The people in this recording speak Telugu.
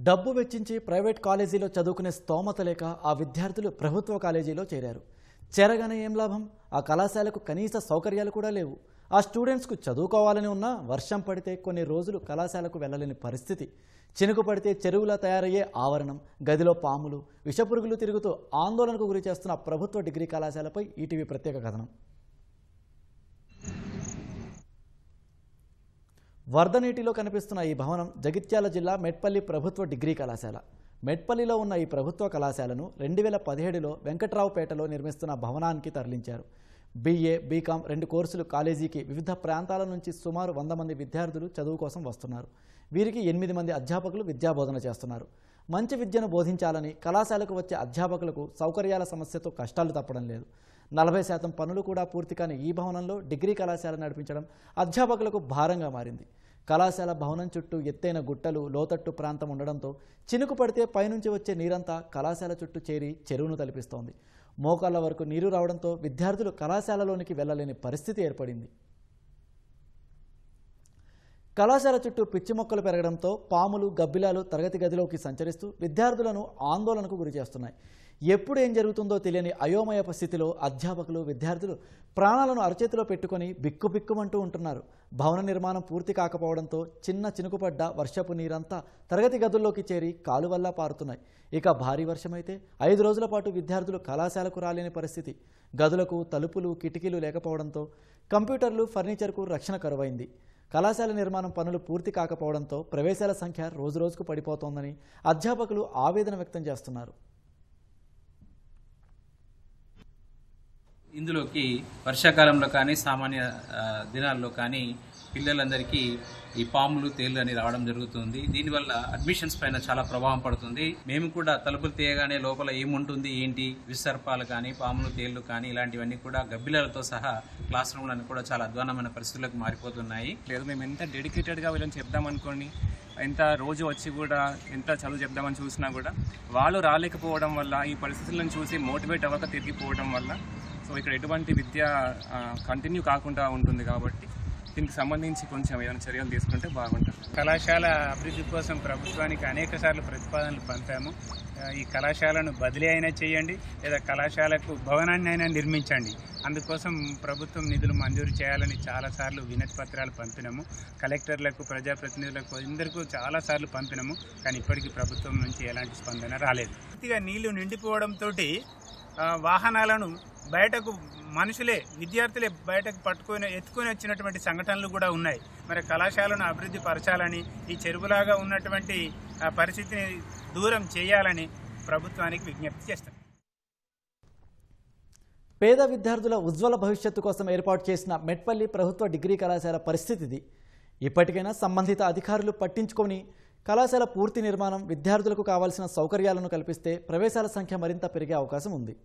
డబ్బు వెచ్చించి ప్రైవేట్ కాలేజీలో చదువుకునే స్తోమత లేక ఆ విద్యార్థులు ప్రభుత్వ కాలేజీలో చేరారు. చేరగానే ఏం లాభం? ఆ కళాశాలకు కనీస సౌకర్యాలు కూడా లేవు. ఆ స్టూడెంట్స్కు చదువుకోవాలని ఉన్నా వర్షం పడితే కొన్ని రోజులు కళాశాలకు వెళ్ళలేని పరిస్థితి. చినుకు పడితే చెరువులా తయారయ్యే ఆవరణం, గదిలో పాములు, విషపురుగులు తిరుగుతూ ఆందోళనకు గురి చేస్తున్న ప్రభుత్వ డిగ్రీ కళాశాలపై ఈటీవీ ప్రత్యేక కథనం. వరద నీటిలో కనిపిస్తున్న ఈ భవనం జగిత్యాల జిల్లా మెట్పల్లి ప్రభుత్వ డిగ్రీ కళాశాల. మెట్పల్లిలో ఉన్న ఈ ప్రభుత్వ కళాశాలను 2017లో వెంకట్రావుపేటలో నిర్మిస్తున్న భవనానికి తరలించారు. BA, BCom 2 కోర్సులు కాలేజీకి వివిధ ప్రాంతాల నుంచి సుమారు 100 మంది విద్యార్థులు చదువు కోసం వస్తున్నారు. వీరికి 8 మంది అధ్యాపకులు విద్యాబోధన చేస్తున్నారు. మంచి విద్యను బోధించాలని కళాశాలకు వచ్చే అధ్యాపకులకు సౌకర్యాల సమస్యతో కష్టాలు తప్పడం లేదు. 40% పనులు కూడా పూర్తి కాని ఈ భవనంలో డిగ్రీ కళాశాల నడిపించడం అధ్యాపకులకు భారంగా మారింది. కళాశాల భవనం చుట్టూ ఎత్తైన గుట్టలు, లోతట్టు ప్రాంతం ఉండడంతో చినుకు పడితే పైనుంచి వచ్చే నీరంతా కళాశాల చుట్టూ చేరి చెరువును తలపిస్తోంది. మోకాళ్ల వరకు నీరు రావడంతో విద్యార్థులు కళాశాలలోనికి వెళ్లలేని పరిస్థితి ఏర్పడింది. కళాశాల చుట్టూ పిచ్చి మొక్కలు పెరగడంతో పాములు, గబ్బిలాలు తరగతి గదిలోకి సంచరిస్తూ విద్యార్థులను ఆందోళనకు గురి చేస్తున్నాయి. ఎప్పుడు ఏం జరుగుతుందో తెలియని అయోమయ స్థితిలో అధ్యాపకులు, విద్యార్థులు ప్రాణాలను అరచేతిలో పెట్టుకొని బిక్కుబిక్కుమంటూ ఉంటున్నారు. భవన నిర్మాణం పూర్తి కాకపోవడంతో చిన్న చినుకుపడ్డ వర్షపు నీరంతా తరగతి గదుల్లోకి చేరి కాలువల్లా పారుతున్నాయి. ఇక భారీ వర్షమైతే 5 రోజుల పాటు విద్యార్థులు కళాశాలకు రాలేని పరిస్థితి. గదులకు తలుపులు, కిటికీలు లేకపోవడంతో కంప్యూటర్లు, ఫర్నిచర్కు రక్షణ కరువైంది. కళాశాల నిర్మాణం పనులు పూర్తి కాకపోవడంతో ప్రవేశాల సంఖ్య రోజురోజుకు పడిపోతోందని అధ్యాపకులు ఆవేదన వ్యక్తం చేస్తున్నారు. ఇందులోకి వర్షాకాలంలో కానీ సామాన్య దినాల్లో కానీ పిల్లలందరికీ ఈ పాములు, తేళ్లు అని రావడం జరుగుతుంది. దీనివల్ల అడ్మిషన్స్ పైన చాలా ప్రభావం పడుతుంది. మేము కూడా తలుపులు తీయగానే లోపల ఏముంటుంది, ఏంటి, విసర్పాలు కానీ, పాములు, తేళ్లు కానీ ఇలాంటివన్నీ కూడా గబ్బిలాలతో సహా క్లాస్ రూమ్లను కూడా చాలా అధ్వానమైన పరిస్థితులకు మారిపోతున్నాయి. లేదు, మేము ఎంత డెడికేటెడ్గా వీళ్ళని చెప్దామనుకోండి, ఎంత రోజు వచ్చి కూడా ఎంత చదువు చెప్దామని చూసినా కూడా వాళ్ళు రాలేకపోవడం వల్ల, ఈ పరిస్థితులను చూసి మోటివేట్ అవ్వక తిరిగిపోవడం వల్ల సో ఇక్కడ ఎటువంటి విద్య కంటిన్యూ కాకుండా ఉంటుంది. కాబట్టి దీనికి సంబంధించి కొంచెం ఏదైనా చర్యలు తీసుకుంటే బాగుంటుంది. కళాశాల అభివృద్ధి కోసం ప్రభుత్వానికి అనేక సార్లు ప్రతిపాదనలు పంపాము. ఈ కళాశాలను బదిలీ అయినా చేయండి, లేదా కళాశాలకు భవనాన్ని అయినా నిర్మించండి. అందుకోసం ప్రభుత్వం నిధులు మంజూరు చేయాలని చాలాసార్లు వినతి పత్రాలు పంపినాము. కలెక్టర్లకు, ప్రజాప్రతినిధులకు అందరికీ చాలాసార్లు పంపినాము. కానీ ఇప్పటికీ ప్రభుత్వం నుంచి ఎలాంటి స్పందన రాలేదు. పూర్తిగా నీళ్లు నిండిపోవడంతో వాహనాలను బయటకు మనుషులే, విద్యార్థులే బయటకు ఎత్తుకొని వచ్చినటువంటి సంఘటనలు కూడా ఉన్నాయి. మరి కళాశాలను అభివృద్ధి పరచాలని, ఈ చెరువులాగా ఉన్నటువంటి పరిస్థితిని దూరం చేయాలని ప్రభుత్వానికి విజ్ఞప్తి చేస్తాం. పేద విద్యార్థుల ఉజ్వల భవిష్యత్తు కోసం ఏర్పాటు చేసిన మెట్పల్లి ప్రభుత్వ డిగ్రీ కళాశాల పరిస్థితి ఇది. ఇప్పటికైనా సంబంధిత అధికారులు పట్టించుకొని కళాశాల పూర్తి నిర్మాణం, విద్యార్థులకు కావాల్సిన సౌకర్యాలను కల్పిస్తే ప్రవేశాల సంఖ్య మరింత పెరిగే అవకాశం ఉంది.